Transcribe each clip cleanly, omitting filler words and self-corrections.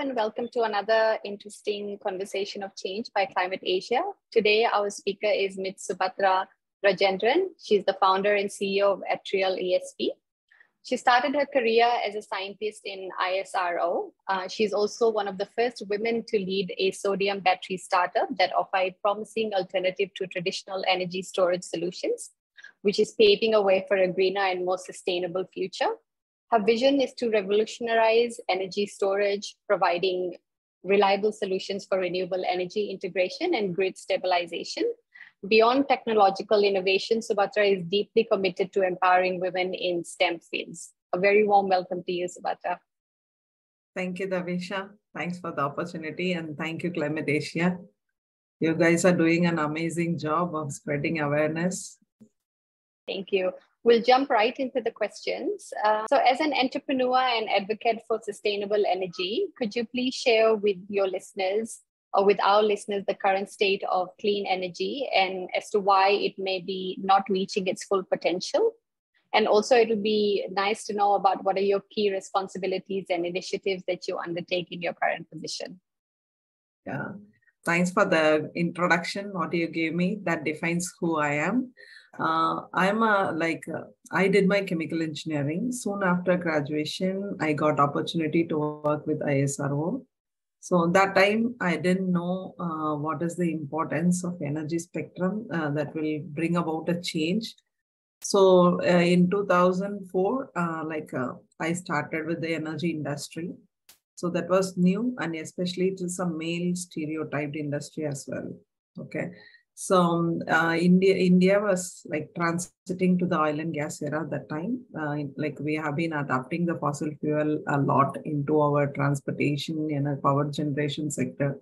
and welcome to another interesting conversation of change by Climate Asia. Today, our speaker is Ms. Subathra Rajendran. She's the founder and CEO of Aatral ESP. She started her career as a scientist in ISRO. She's also one of the first women to lead a sodium battery startup that offered promising alternative to traditional energy storage solutions, which is paving a way for a greener and more sustainable future. Her vision is to revolutionize energy storage, providing reliable solutions for renewable energy integration and grid stabilization. Beyond technological innovation, Subathra is deeply committed to empowering women in STEM fields. A very warm welcome to you, Subathra. Thank you, Davisha. Thanks for the opportunity, and thank you, Climate Asia. You guys are doing an amazing job of spreading awareness. Thank you. We'll jump right into the questions. So as an entrepreneur and advocate for sustainable energy, could you please share with your listeners or with our listeners the current state of clean energy and as to why it may be not reaching its full potential? And also it'll be nice to know about what are your key responsibilities and initiatives that you undertake in your current position. Yeah, thanks for the introduction. What you gave me, that defines who I am. I did my chemical engineering. Soon after graduation, I got opportunity to work with ISRO. So that time, I didn't know what is the importance of energy spectrum that will bring about a change. So in 2004, I started with the energy industry. So that was new, and especially it is a male stereotyped industry as well. Okay. So India was like transiting to the oil and gas era at that time. We have been adapting the fossil fuel a lot into our transportation and our power generation sector.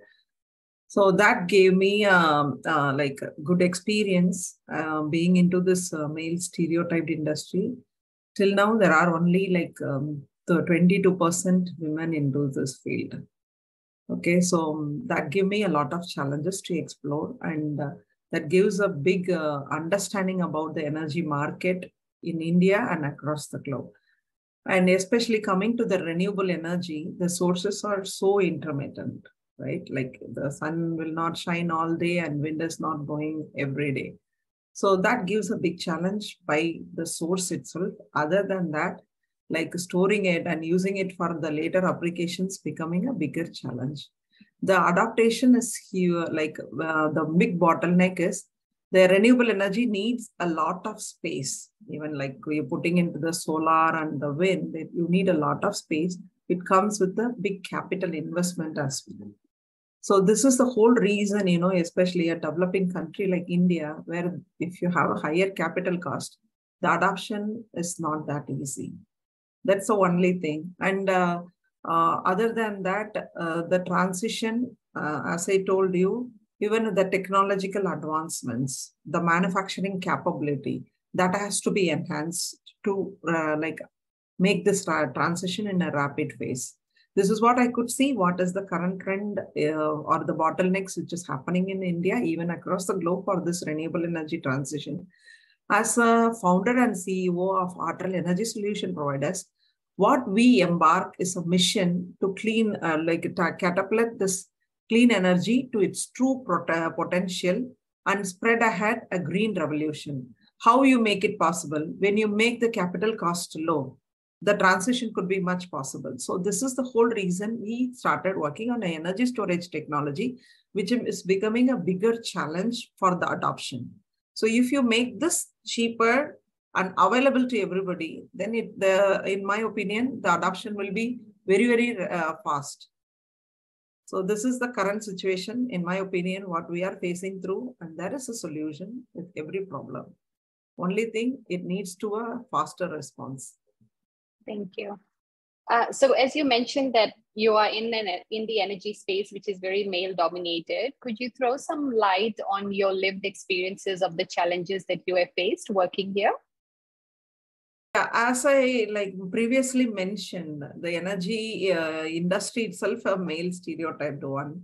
So that gave me good experience being into this male stereotyped industry. Till now, there are only the 22% women into this field. Okay, so that gave me a lot of challenges to explore, and that gives a big understanding about the energy market in India and across the globe. And especially coming to the renewable energy, the sources are so intermittent, right? Like the sun will not shine all day and wind is not blowing every day. So that gives a big challenge by the source itself. Other than that, like storing it and using it for the later applications becoming a bigger challenge. The adaptation is here, the big bottleneck is the renewable energy needs a lot of space. Even like you're putting into the solar and the wind, you need a lot of space. It comes with a big capital investment as well. So this is the whole reason, especially a developing country like India, where if you have a higher capital cost, the adoption is not that easy. That's the only thing. And other than that, the transition, as I told you, even the technological advancements, the manufacturing capability, that has to be enhanced to make this transition in a rapid phase. This is what I could see, what is the current trend or the bottlenecks which is happening in India, even across the globe for this renewable energy transition. As a founder and CEO of Aatral Energy Solution Providers, what we embark is a mission to catapult this clean energy to its true potential and spread ahead a green revolution. How you make it possible? When you make the capital cost low, the transition could be much possible. So this is the whole reason we started working on an energy storage technology, which is becoming a bigger challenge for the adoption. So if you make this cheaper and available to everybody, then in my opinion, the adoption will be very, very fast. So this is the current situation, in my opinion, what we are facing through, and there is a solution with every problem. Only thing, it needs to a faster response. Thank you. So as you mentioned that you are in the energy space, which is very male dominated, could you throw some light on your lived experiences of the challenges that you have faced working here? Yeah, as I previously mentioned, the energy industry itself a male stereotyped one.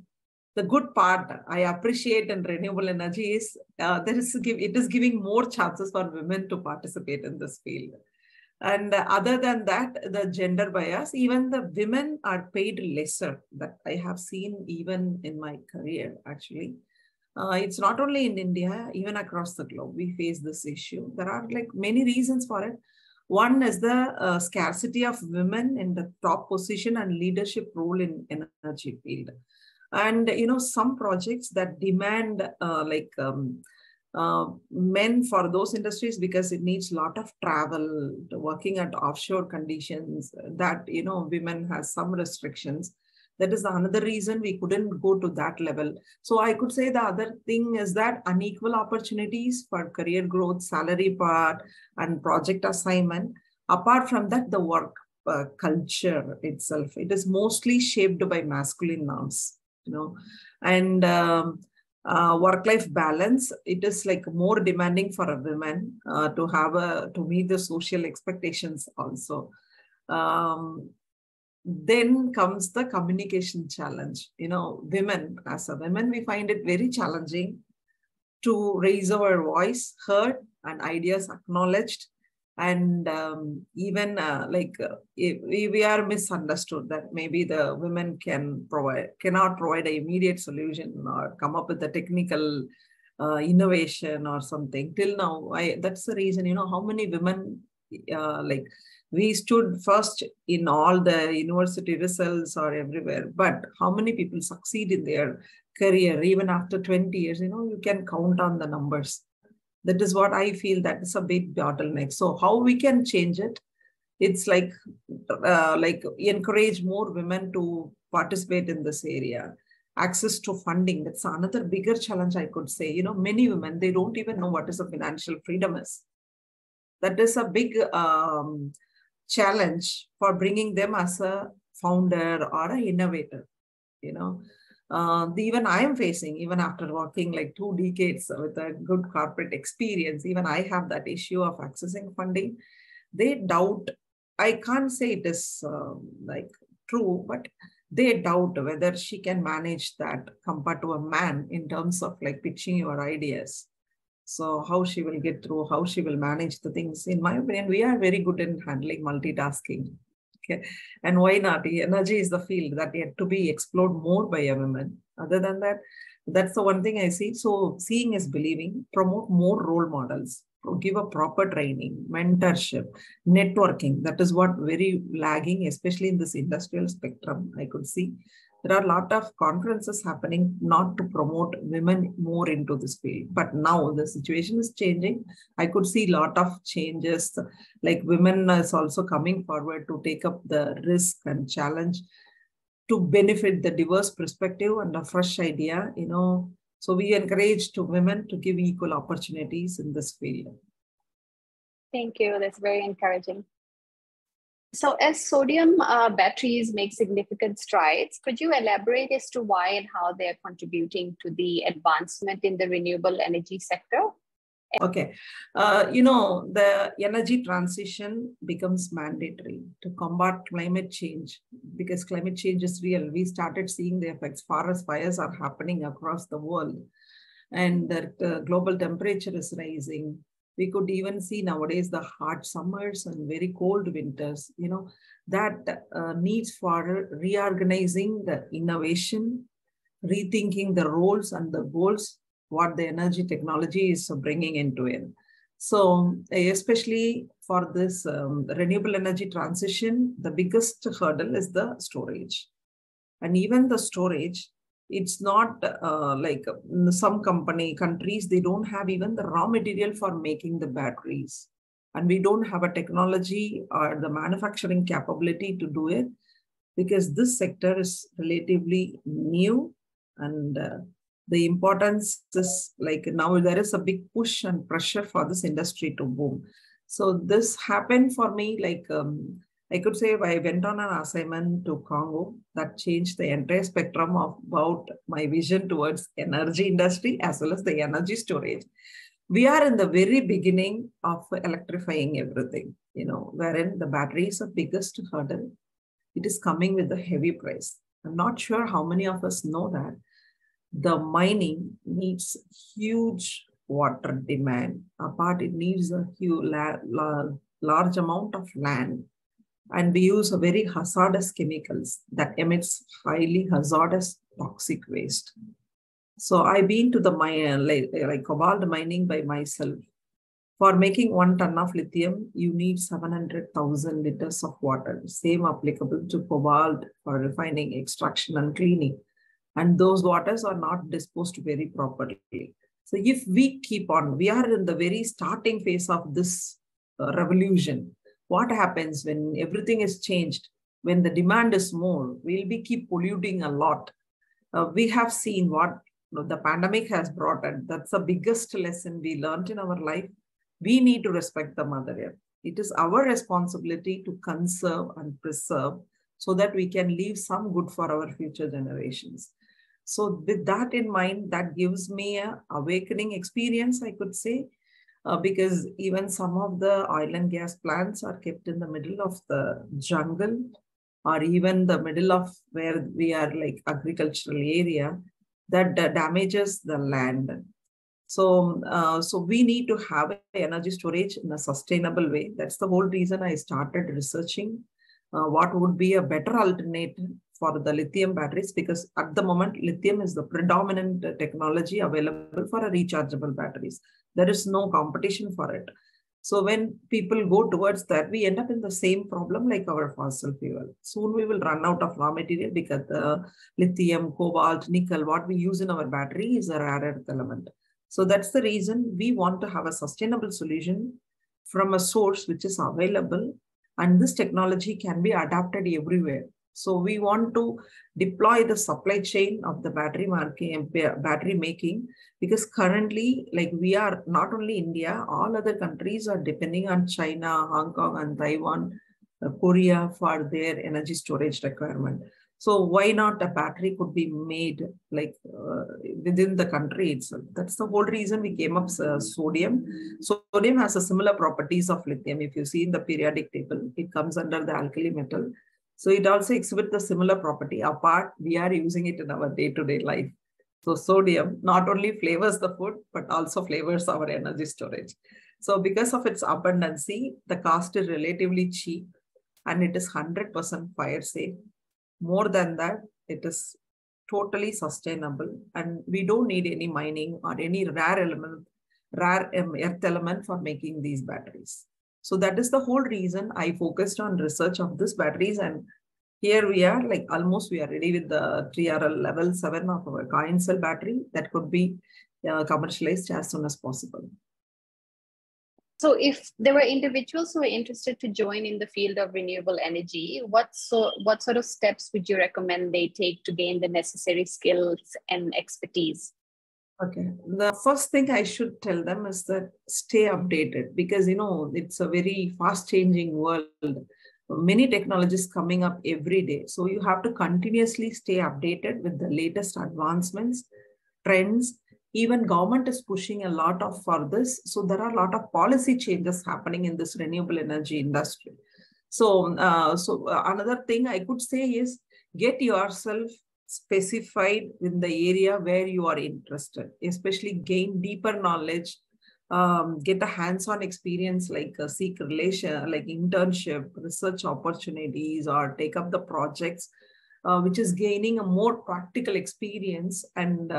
The good part I appreciate in renewable energy is it is giving more chances for women to participate in this field. And other than that, the gender bias, even the women are paid lesser. That I have seen even in my career, actually. It's not only in India, even across the globe, we face this issue. There are like many reasons for it. One is the scarcity of women in the top position and leadership role in energy field. And, some projects that demand men for those industries because it needs a lot of travel, working at offshore conditions, that, women has some restrictions. That is another reason we couldn't go to that level. So I could say the other thing is that unequal opportunities for career growth, salary part, and project assignment. Apart from that, the work culture itself, it is mostly shaped by masculine norms, and work-life balance, it is like more demanding for a woman to meet the social expectations also. Then comes the communication challenge. Women, as a women, we find it very challenging to raise our voice heard and ideas acknowledged. And even we are misunderstood that maybe the women cannot provide an immediate solution or come up with a technical innovation or something. Till now, that's the reason, how many women we stood first in all the university results or everywhere, but how many people succeed in their career even after 20 years, you can count on the numbers. That is what I feel, that is a big bottleneck. So how we can change it? It's like encourage more women to participate in this area. Access to funding, that's another bigger challenge, I could say. Many women, they don't even know what is a financial freedom is. That is a big challenge for bringing them as a founder or an innovator. Even I am facing, even after working like 2 decades with a good corporate experience, even I have that issue of accessing funding. They doubt, I can't say it is true, but they doubt whether she can manage that compared to a man in terms of like pitching your ideas. So how she will get through, how she will manage the things. In my opinion, we are very good in handling multitasking. Okay. And why not? Energy is the field that yet to be explored more by a woman. Other than that, that's the one thing I see. So seeing is believing, promote more role models, give a proper training, mentorship, networking. That is what very lagging, especially in this industrial spectrum, I could see. There are a lot of conferences happening not to promote women more into this field. But now the situation is changing. I could see a lot of changes, like women is also coming forward to take up the risk and challenge to benefit the diverse perspective and a fresh idea, So we encourage women to give equal opportunities in this field. Thank you. That's very encouraging. So as sodium batteries make significant strides, could you elaborate as to why and how they're contributing to the advancement in the renewable energy sector? Okay. The energy transition becomes mandatory to combat climate change because climate change is real. We started seeing the effects. Forest fires are happening across the world and the global temperature is rising. We could even see nowadays the hot summers and very cold winters, that needs for reorganizing the innovation, rethinking the roles and the goals, what the energy technology is bringing into it. So especially for this renewable energy transition, the biggest hurdle is the storage. And even the storage, it's not like some countries, they don't have even the raw material for making the batteries. And we don't have a technology or the manufacturing capability to do it because this sector is relatively new and the importance is like now there is a big push and pressure for this industry to boom. So this happened for me like I could say I went on an assignment to Congo that changed the entire spectrum about my vision towards energy industry as well as the energy storage. We are in the very beginning of electrifying everything, wherein the battery is the biggest hurdle. It is coming with a heavy price. I'm not sure how many of us know that. The mining needs huge water demand. Apart, it needs a huge large amount of land, and we use a very hazardous chemicals that emits highly hazardous toxic waste. So I've been to the mine, like cobalt mining by myself. For making 1 ton of lithium, you need 700,000 liters of water. Same applicable to cobalt for refining, extraction, and cleaning. And those waters are not disposed very properly. So if we keep on, we are in the very starting phase of this revolution. What happens when everything is changed? When the demand is more, we'll be keep polluting a lot. We have seen what the pandemic has brought, and that's the biggest lesson we learned in our life. We need to respect the Mother Earth. It is our responsibility to conserve and preserve so that we can leave some good for our future generations. So with that in mind, that gives me an awakening experience, I could say, because even some of the oil and gas plants are kept in the middle of the jungle, or even the middle of where we are like agricultural area that damages the land. So, so we need to have energy storage in a sustainable way. That's the whole reason I started researching what would be a better alternative for the lithium batteries, because at the moment, lithium is the predominant technology available for a rechargeable batteries. There is no competition for it. So when people go towards that, we end up in the same problem like our fossil fuel. Soon we will run out of raw material because the lithium, cobalt, nickel, what we use in our battery is a rare earth element. So that's the reason we want to have a sustainable solution from a source which is available, and this technology can be adapted everywhere. So we want to deploy the supply chain of the battery making, because currently, like we are not only India, all other countries are depending on China, Hong Kong, and Taiwan, Korea for their energy storage requirement. So why not a battery could be made like within the country itself? That's the whole reason we came up with sodium. Sodium has a similar properties of lithium. If you see in the periodic table, it comes under the alkali metal. So it also exhibits the similar property. Apart, we are using it in our day-to-day life. So sodium not only flavors the food, but also flavors our energy storage. So because of its abundancy, the cost is relatively cheap and it is 100% fire safe. More than that, it is totally sustainable, and we don't need any mining or any rare earth element for making these batteries. So that is the whole reason I focused on research of these batteries. And here we are, like almost we are ready with the TRL level 7 of our coin cell battery that could be commercialized as soon as possible. So if there were individuals who were interested to join in the field of renewable energy, what sort of steps would you recommend they take to gain the necessary skills and expertise? Okay. The first thing I should tell them is that stay updated, because, you know, it's a very fast changing world. Many technologies coming up every day. So you have to continuously stay updated with the latest advancements, trends. Even government is pushing a lot of for this. So there are a lot of policy changes happening in this renewable energy industry. So, another thing I could say is get yourself specified in the area where you are interested, especially gain deeper knowledge, get a hands-on experience, like seek relation, like internship, research opportunities, or take up the projects, which is gaining a more practical experience and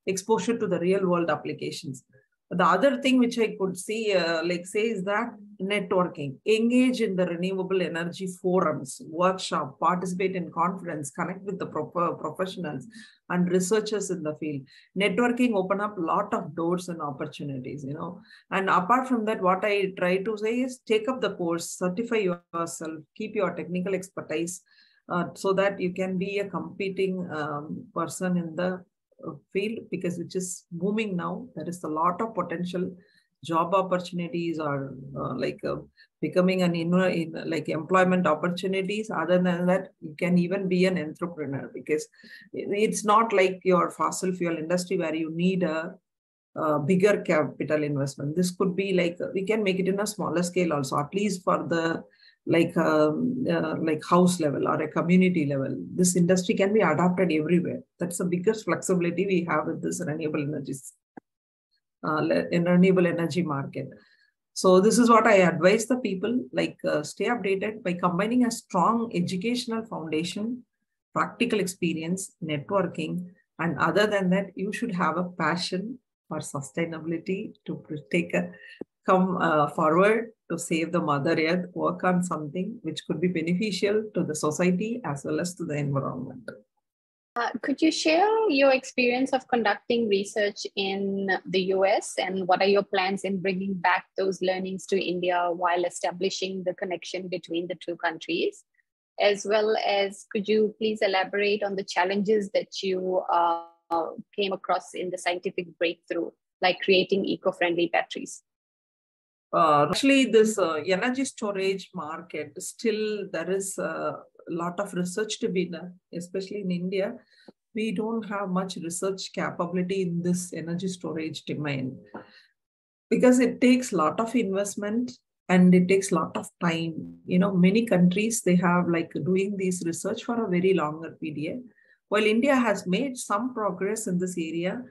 exposure to the real world applications. The other thing which I could see, say, is that networking. Engage in the renewable energy forums, workshop, participate in conference, connect with the proper professionals and researchers in the field. Networking open up a lot of doors and opportunities, you know. And apart from that, what I try to say is take up the course, certify yourself, keep your technical expertise, so that you can be a competing person in the field, because which is booming now. There is a lot of potential job opportunities, or becoming an employment opportunities. Other than that, you can even be an entrepreneur, because it's not like your fossil fuel industry where you need a bigger capital investment. This could be like, we can make it in a smaller scale also, at least for the like house level or a community level. This industry can be adapted everywhere. That's the biggest flexibility we have with this renewable energy market. So this is what I advise the people, like stay updated by combining a strong educational foundation, practical experience, networking, and other than that, you should have a passion for sustainability to come forward to save the Mother Earth, work on something which could be beneficial to the society as well as to the environment. Could you share your experience of conducting research in the US, and what are your plans in bringing back those learnings to India while establishing the connection between the two countries? As well as, could you please elaborate on the challenges that you came across in the scientific breakthrough, like creating eco-friendly batteries? Actually, this energy storage market, still there is a lot of research to be done, especially in India. We don't have much research capability in this energy storage domain because it takes a lot of investment and it takes a lot of time. You know, many countries, they have like doing this research for a very longer period. While India has made some progress in this area,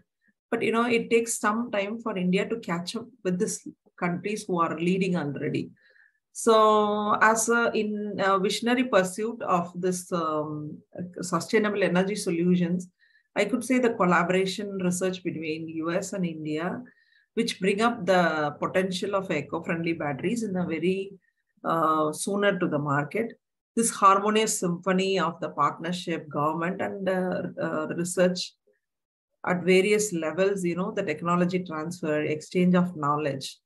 but you know, it takes some time for India to catch up with this countries who are leading already. So as in visionary pursuit of this sustainable energy solutions, I could say the collaboration research between US and India, which bring up the potential of eco-friendly batteries in a very sooner to the market. This harmonious symphony of the partnership, government and research at various levels, you know, the technology transfer, exchange of knowledge,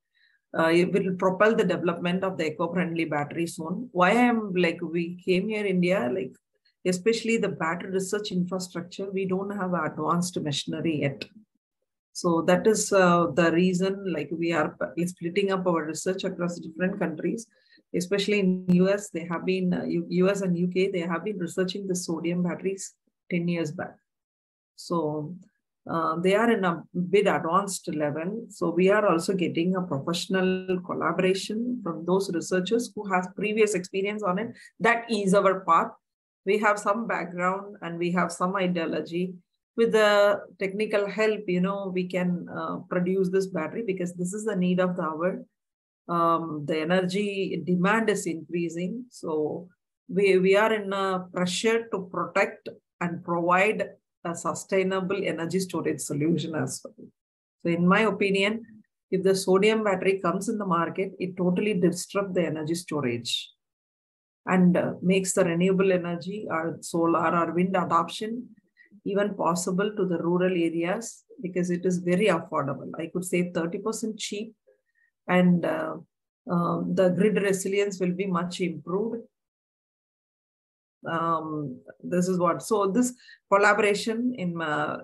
it will propel the development of the eco-friendly battery soon. Why we came here in India, like especially the battery research infrastructure, we don't have advanced machinery yet. So that is the reason, like we are splitting up our research across different countries, especially in US. They have been, US and UK, they have been researching the sodium batteries 10 years back. So they are in a bit advanced level. So we are also getting a professional collaboration from those researchers who have previous experience on it. That is our path. We have some background and we have some ideology. With the technical help, you know, we can produce this battery because this is the need of the hour. The energy demand is increasing. So we are in a pressure to protect and provide a sustainable energy storage solution as well. So in my opinion, if the sodium battery comes in the market, it totally disrupts the energy storage and makes the renewable energy or solar or wind adoption even possible to the rural areas because it is very affordable. I could say 30% cheap, and the grid resilience will be much improved. This is what, so this collaboration in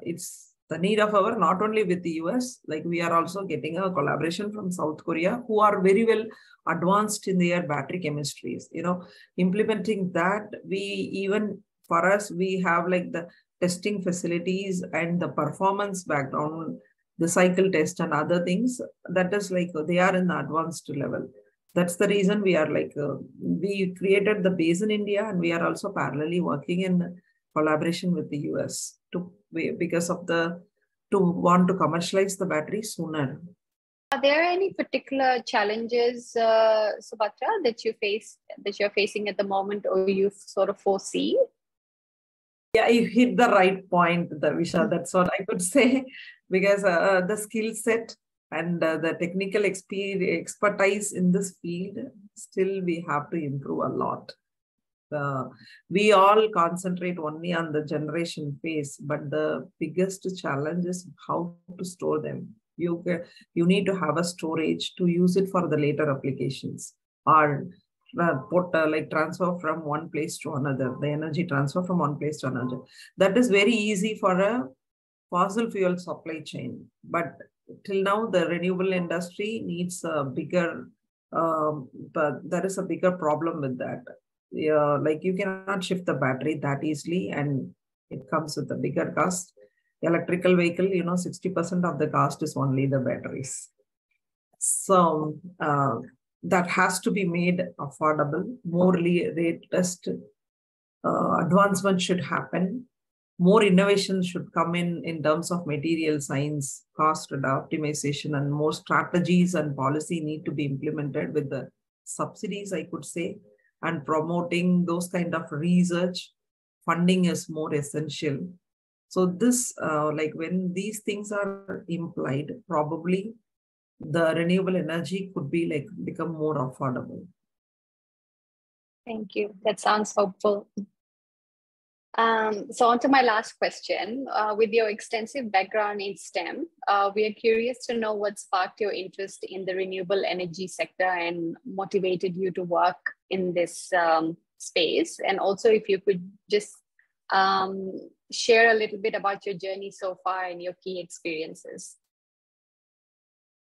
it's the need of our, not only with the US, like we are also getting a collaboration from South Korea, who are very well advanced in their battery chemistries, you know, implementing that. We even, for us, we have like the testing facilities and the performance background, the cycle test and other things, that is like they are in the advanced level. That's the reason we are like, we created the base in India, and we are also parallelly working in collaboration with the US because of to want to commercialize the battery sooner. Are there any particular challenges, Subathra, that you're facing at the moment, or you sort of foresee? Yeah, you hit the right point, Davisha. That's what I could say, because the skill set and the technical expertise in this field, still we have to improve a lot. We all concentrate only on the generation phase, but the biggest challenge is how to store them. You need to have a storage to use it for the later applications, or transfer from one place to another, the energy transfer from one place to another. That is very easy for a fossil fuel supply chain, but till now the renewable industry needs a bigger, but there is a bigger problem with that. Like you cannot shift the battery that easily, and it comes with a bigger cost. Electrical vehicle, you know, 60% of the cost is only the batteries. So that has to be made affordable. More latest advancement should happen. more innovation should come in terms of material science, cost optimization, and more strategies and policy need to be implemented with the subsidies, I could say, and promoting those kind of research. Funding is more essential. So this, like when these things are implied, probably the renewable energy could be like become more affordable. Thank you. That sounds hopeful. So on to my last question. With your extensive background in STEM, we are curious to know what sparked your interest in the renewable energy sector and motivated you to work in this space. And also if you could just share a little bit about your journey so far and your key experiences.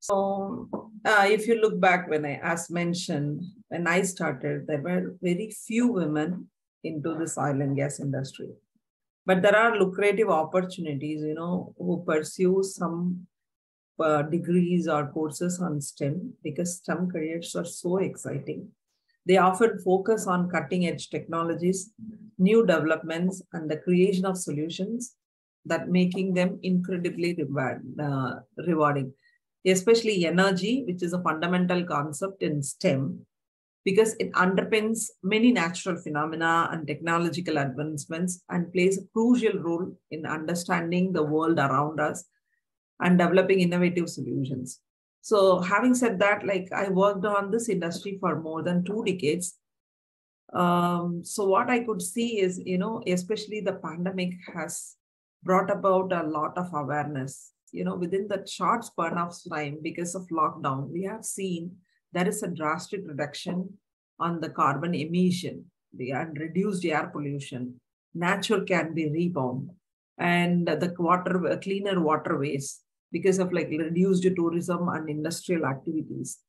So if you look back as mentioned, when I started, there were very few women into this oil and gas industry. But there are lucrative opportunities, who pursue some degrees or courses on STEM, because STEM careers are so exciting. They often focus on cutting edge technologies, new developments, and the creation of solutions that making them incredibly rewarding. Especially energy, which is a fundamental concept in STEM, because it underpins many natural phenomena and technological advancements and plays a crucial role in understanding the world around us and developing innovative solutions. So having said that, like I worked on this industry for more than 2 decades. So what I could see is, especially the pandemic has brought about a lot of awareness. Within that short span of time, because of lockdown, we have seen there is a drastic reduction on the carbon emission and reduced air pollution. Nature can be rebound, and the cleaner waterways because of like reduced tourism and industrial activities,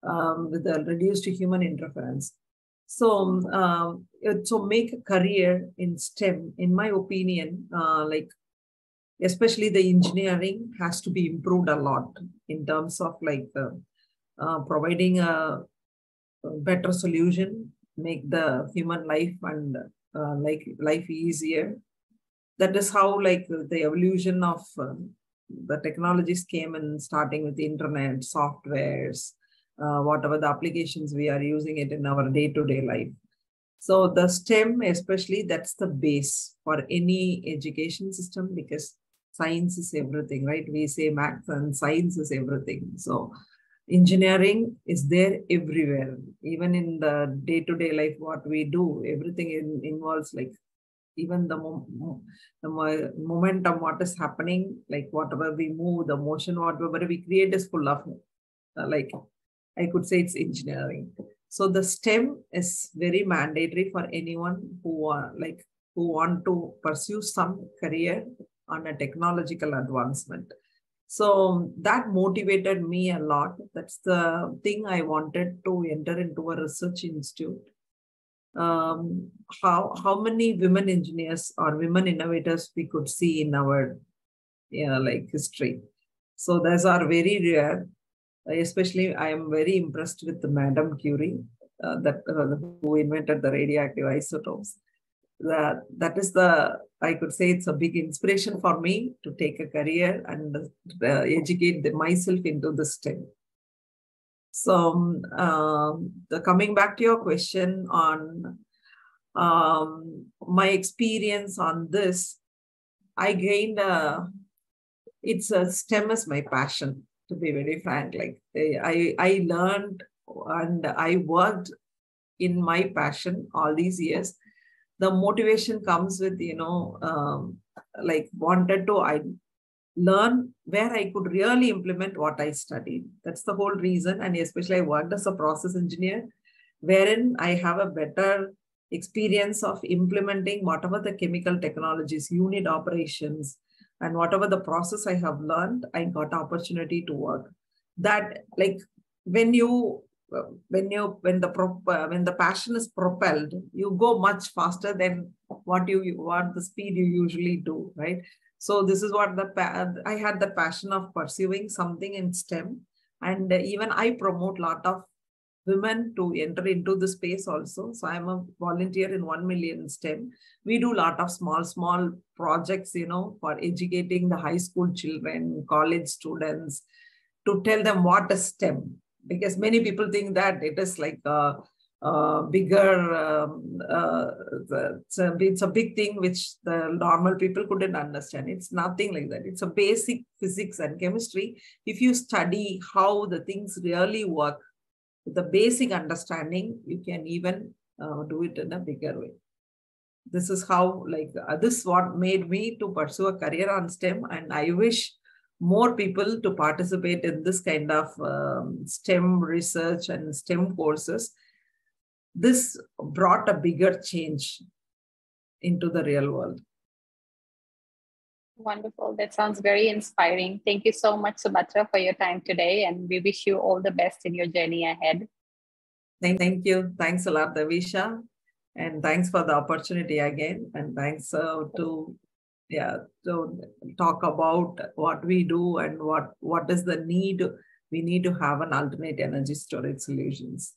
with the reduced human interference. So, so make a career in STEM, in my opinion, especially the engineering has to be improved a lot in terms of like providing a better solution, make the human life and life easier. That is how like the evolution of the technologies came in, starting with the internet, softwares, whatever the applications we are using it in our day-to-day life. So the STEM, especially, that's the base for any education system, because science is everything, right? We say maths and science is everything. So engineering is there everywhere, even in the day-to-day life, what we do, everything involves like even the momentum, what is happening, like whatever we move, the motion, whatever we create is full of, like I could say it's engineering. So the STEM is very mandatory for anyone who want to pursue some career on a technological advancement. So that motivated me a lot. That's the thing I wanted to enter into a research institute. How many women engineers or women innovators we could see in our history. So those are very rare. Especially, I am very impressed with the Madame Curie, who invented the radioactive isotopes. That is I could say it's a big inspiration for me to take a career and educate myself into this STEM. So coming back to your question on my experience on this, I gained STEM is my passion, to be very frank. Like I learned and I worked in my passion all these years. The motivation comes with, wanted to learn where I could really implement what I studied. That's the whole reason. And especially I worked as a process engineer, wherein I have a better experience of implementing whatever the chemical technologies, unit operations, and whatever the process I have learned, I got opportunity to work. That like when the passion is propelled, you go much faster than what the speed you usually do, right? So this is what I had the passion of pursuing something in STEM, and even I promote a lot of women to enter into the space also. So I'm a volunteer in 1 million STEM. We do a lot of small projects, for educating the high school children, college students, to tell them what is STEM. Because many people think that it is like a bigger, it's a big thing which the normal people couldn't understand. It's nothing like that. It's a basic physics and chemistry. If you study how the things really work, with the basic understanding, you can even do it in a bigger way. This is how, this is what made me to pursue a career on STEM, and I wish more people to participate in this kind of STEM research and STEM courses. This brought a bigger change into the real world. Wonderful. That sounds very inspiring. Thank you so much, Subathra, for your time today, and we wish you all the best in your journey ahead. Thank you. Thanks a lot, Davisha. And thanks for the opportunity again. And thanks to talk about what we do and what is the need. We need to have an alternate energy storage solutions.